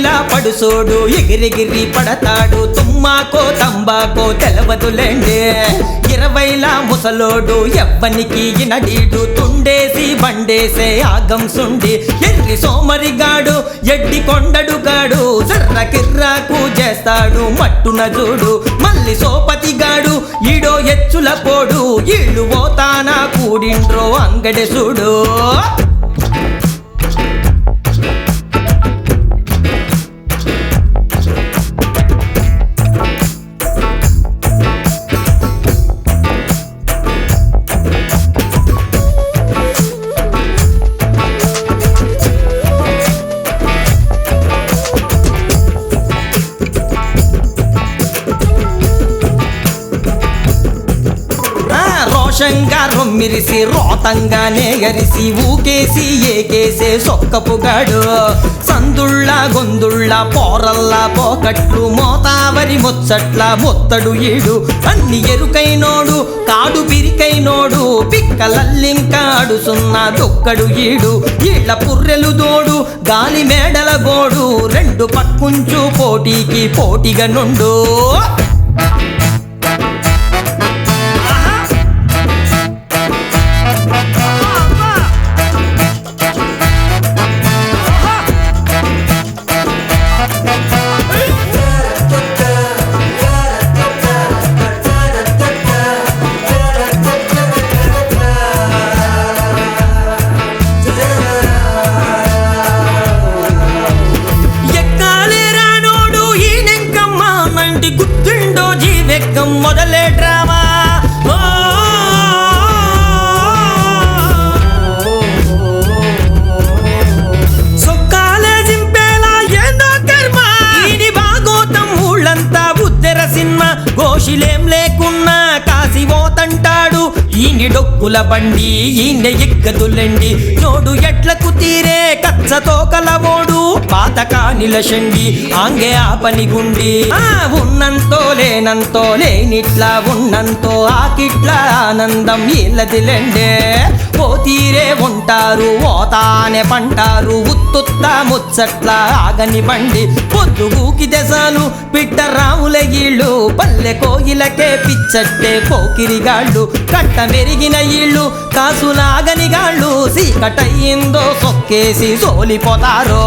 ఇలా పడుసోడు ఎగిరెగిరి పడతాడు తుమ్మాకో తంబాకో తెలవదులేండి 20ల ముసలోడు ఎవ్వనికి ఇనడీడు తుండేసి బండేసే ఆగం సుండి ఎర్రి సోమరిగాడు ఎడ్డి కొండడుగాడు జర్ర కిర్రాకు చేస్తాడు మట్టున చూడు మల్లి సోపతిగాడు ఈడో ఎచ్చుల పోడు ఈళ్ళు పోతానా కూడిండ్రో అంగడి చూడు రోషంగా రొమ్మిరిసి రోతంగానే ఎరిసి ఊకేసి ఏకేసే సొక్కపుగాడు సందుళ్ళ గొందుళ్ళ పోరల్లా పోకట్లు మోతావరి ముచ్చట్ల మొత్తడు ఈడు అన్ని ఎరుకైనోడు కాడు పిరికైనోడు పిక్కలల్లింకాడుసున్న దొక్కడు ఈడు ఈళ్ళ పుర్రెలు దోడు గాలి మేడల గోడు రెండు పక్కుంచు పోటీకి పోటీగా నుండు గుర్తుండో జీవెక్కం మొదలే డ్రామా సొక్కాలే జింపేలా ఏందో కర్మ ఈని భాగోతం ఊళ్ళంతా బుద్దెర సినిమా గోషిలేం లేకున్నా కాసి పోతంటాడు ఈని డొక్కుల బండి ఈయన ఎక్కదులండి నోడు ఎట్లకు తీరే కచ్చతో కలవోడు పాతకానిల షండి ఆంగే ఆ పని గుండి ఉన్నంతో లేనంతో లేనిట్లా ఉన్నంతో ఆకిట్లా ఆనందం ఇల్లదిలెండే ఓ తీరే ఉంటారు ఓతానే పంటారు ఉత్తుత్త ముచ్చట్ల ఆగని బండి పొద్దుగూకి దెసాలు పిట్ట రాముల ఈళ్ళు పల్లె కోయిలకే పిచ్చట్టే పోకిరిగాళ్ళు కట్ట మెరిగిన ఈళ్ళు కాసులాగనిగాళ్ళు సీకటయ్యిందో సొక్కేసి సోలిపోతారో